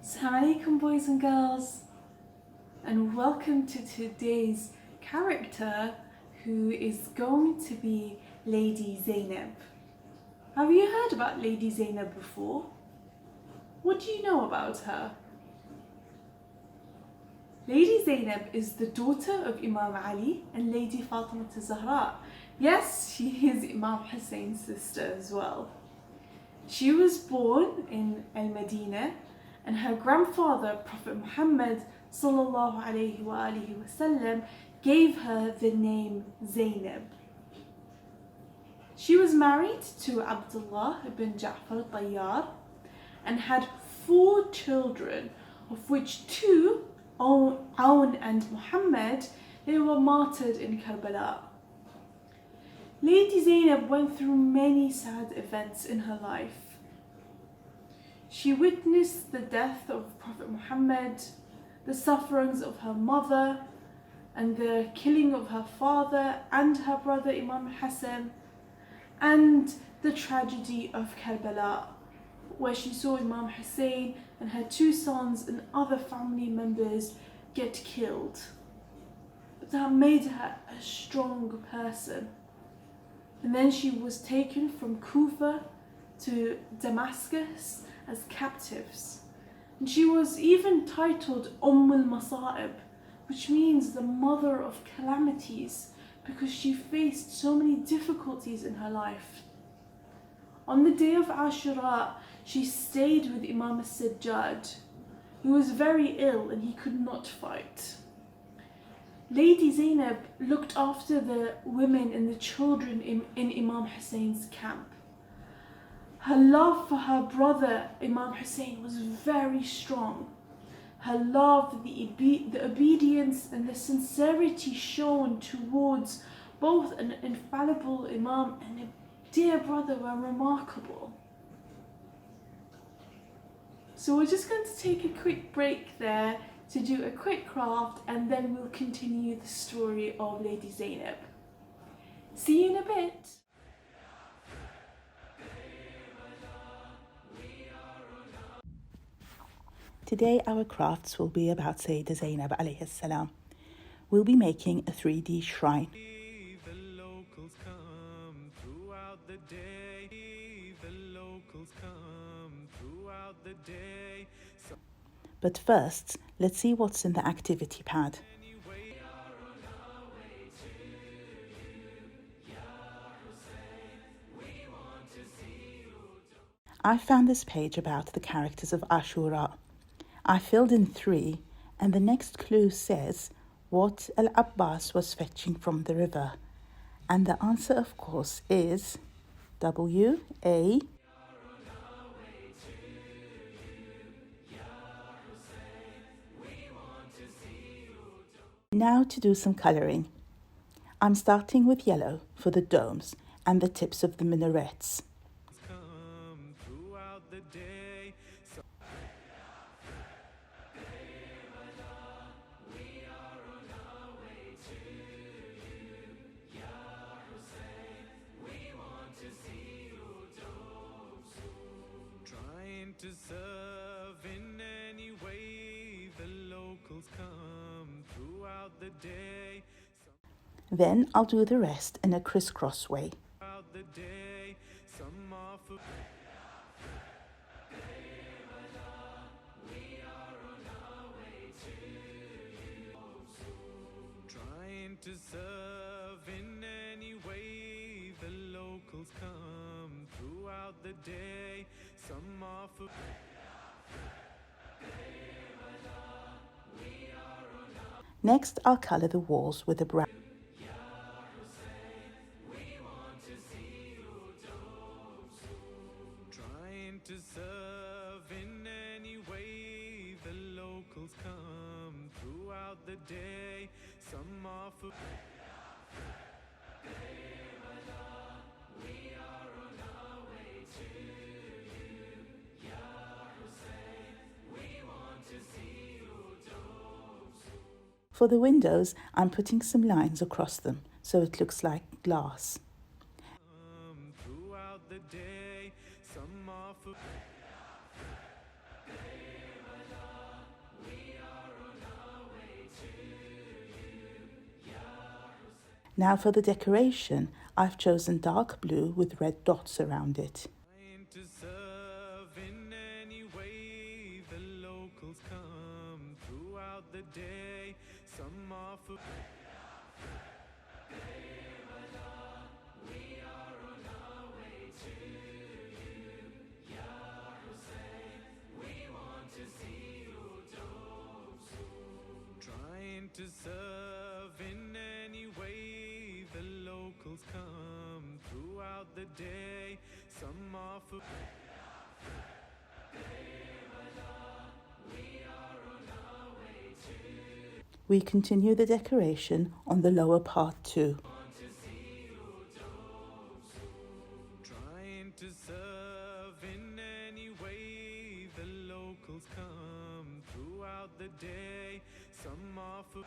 Assalamu alaikum, boys and girls, and welcome to today's character, who is going to be Lady Zainab. Have you heard about Lady Zainab before? What do you know about her? Lady Zainab is the daughter of Imam Ali and Lady Fatima Zahra. Yes, she is Imam Hussein's sister as well. She was born in Al-Madinah, and her grandfather, Prophet Muhammad sallallahu alaihi wasallam, gave her the name Zainab. She was married to Abdullah ibn Ja'far al-Tayyar and had 4 children, of which 2, Aun and Muhammad, they were martyred in Karbala. Lady Zainab went through many sad events in her life. She witnessed the death of Prophet Muhammad, the sufferings of her mother, and the killing of her father and her brother Imam Hassan, and the tragedy of Karbala, where she saw Imam Hussein and her 2 sons and other family members get killed. But that made her a strong person. And then she was taken from Kufa to Damascus as captives. And she was even titled al-Masa'ib, which means the mother of calamities, because she faced so many difficulties in her life. On the day of Ashura, she stayed with Imam al-Sajjad, who was very ill and he could not fight. Lady Zainab looked after the women and the children in Imam Hussein's camp. Her love for her brother Imam Hussein was very strong. Her love, the obedience and the sincerity shown towards both an infallible Imam and a dear brother were remarkable. So we're just going to take a quick break there to do a quick craft, and then we'll continue the story of Lady Zainab. See you in a bit. Today our crafts will be about Sayeda Zainab alayhi salam. We'll be making a 3D shrine. The locals come throughout the day. The locals come throughout the day. But first, let's see what's in the activity pad. I found this page about the characters of Ashura. I filled in 3, and the next clue says what Al-Abbas was fetching from the river. And the answer, of course, is W-A. Now to do some colouring. I'm starting with yellow for the domes and the tips of the minarets. Come throughout the day. Trying to serve in any way. The locals come throughout the day. Then I'll do the rest in a crisscross way. Throughout the day, some are for trying to serve in any way. The locals come throughout the day. Some are for Next, I'll colour the walls with a brown. trying to serve in any way. The locals come throughout the day. Some are for For the windows, I'm putting some lines across them so it looks like glass. throughout the day. Some are for Now for the decoration, I've chosen dark blue with red dots around it. Trying to serve in any way the locals come throughout the day. Some are for trying to serve in any way the locals come throughout the day. Some are for We continue the decoration on the lower part too. trying to serve in any way the locals come throughout the day. Some are for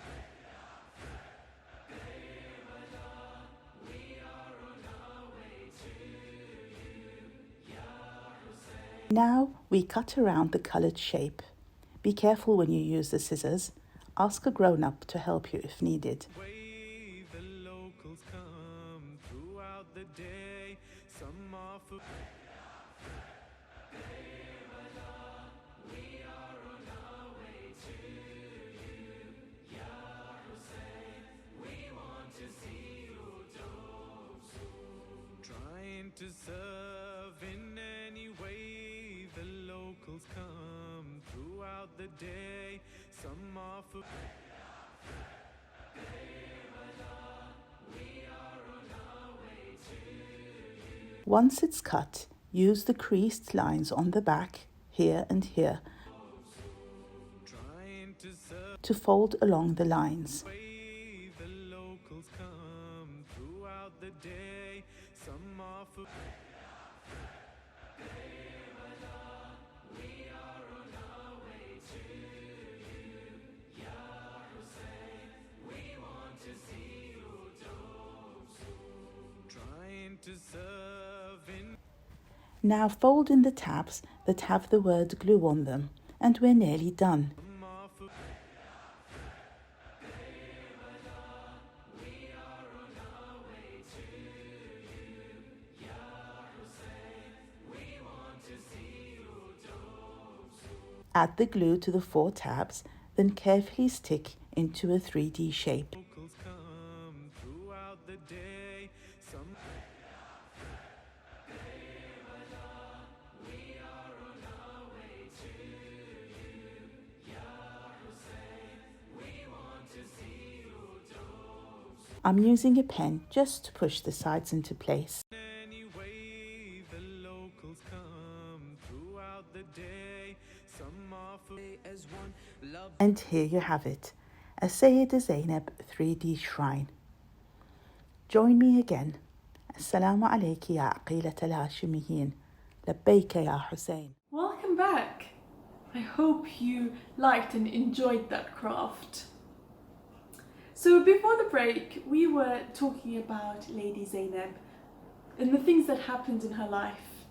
Now we cut around the coloured shape. Be careful when you use the scissors. Ask a grown-up to help you if needed. way the locals come throughout the day. Some are for trying to serve in any way the locals come throughout the day. Some are for Once it's cut, use the creased lines on the back, here and here, trying to serve to fold along the lines. way the locals come throughout the day. Some are for trying to serve in Now fold in the tabs that have the word glue on them, and we're nearly done. some are for Add the glue to the 4 tabs, then carefully stick into a 3D shape. locals come throughout the day. Some I'm using a pen just to push the sides into place. any way the locals come throughout the day. Some are for as one love. And here you have it, a Sayeda Zainab 3D shrine. Join me again. Assalamu alayki ya aqilat al-Hashimiyin. Labbayka ya Hussein. Welcome back. I hope you liked and enjoyed that craft. So before the break, we were talking about Lady Zainab and the things that happened in her life.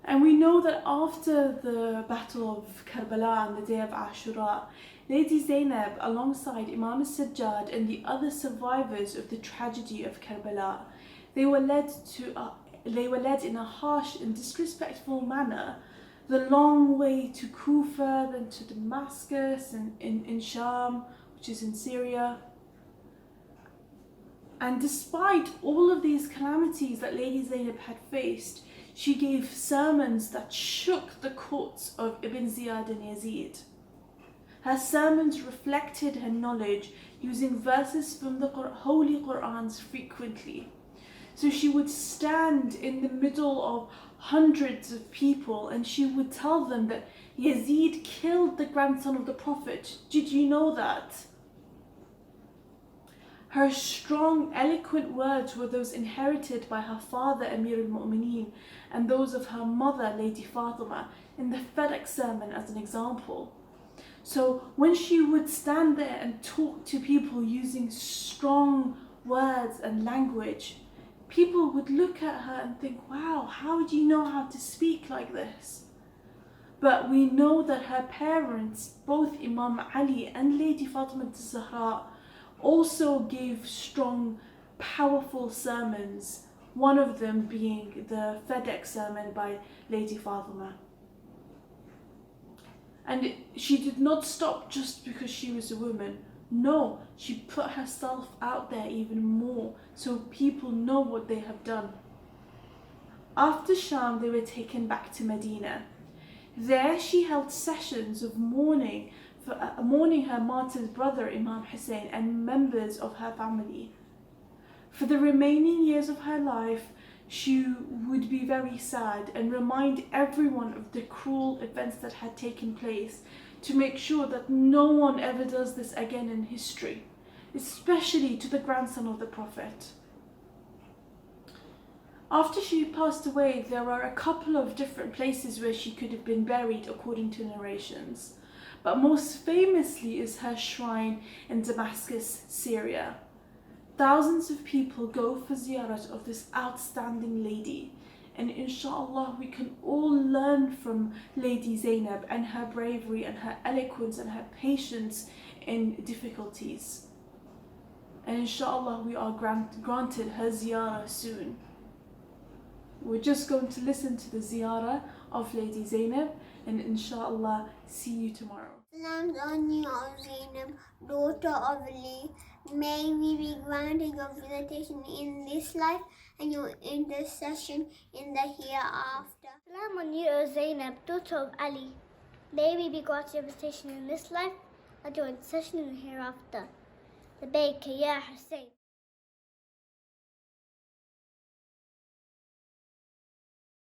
And we know that after the Battle of Karbala and the day of Ashura, Lady Zainab, alongside Imam al-Sajjad and the other survivors of the tragedy of Karbala, they were led in a harsh and disrespectful manner the long way to Kufa, then to Damascus and in Sham, which is in Syria. And despite all of these calamities that Lady Zainab had faced, she gave sermons that shook the courts of Ibn Ziyad and Yazid. Her sermons reflected her knowledge, using verses from the Holy Qur'ans frequently. So she would stand in the middle of hundreds of people and she would tell them that Yazid killed the grandson of the Prophet. Did you know that? Her strong, eloquent words were those inherited by her father, Amir al-Mu'mineen, and those of her mother, Lady Fatima, in the Fadak sermon as an example. So when she would stand there and talk to people using strong words and language, people would look at her and think, wow, how do you know how to speak like this? But we know that her parents, both Imam Ali and Lady Fatima al-Zahra, also gave strong powerful sermons, one of them being the FedEx sermon by Lady Fatima. And she did not stop just because she was a woman. No, she put herself out there even more so people know what they have done. After Sham, they were taken back to Medina. There she held sessions of mourning her martyred brother Imam Hussein and members of her family. For the remaining years of her life, she would be very sad and remind everyone of the cruel events that had taken place to make sure that no one ever does this again in history, especially to the grandson of the Prophet. After she passed away, there are a couple of different places where she could have been buried according to narrations, but most famously is her shrine in Damascus, Syria. Thousands of people go for ziyarat of this outstanding lady, and inshallah we can all learn from Lady Zainab and her bravery and her eloquence and her patience in difficulties. And inshallah we are granted her ziyarah soon. We're just going to listen to the ziyarah of Lady Zainab, and inshallah see you tomorrow. Salams on you, O Zainab, daughter of Ali. May we be granted your visitation in this life and your intercession in the hereafter. Salam on you, O Zainab, daughter of Ali. May we be granted your visitation in this life and your intercession in the hereafter. Labbayka ya Hussein.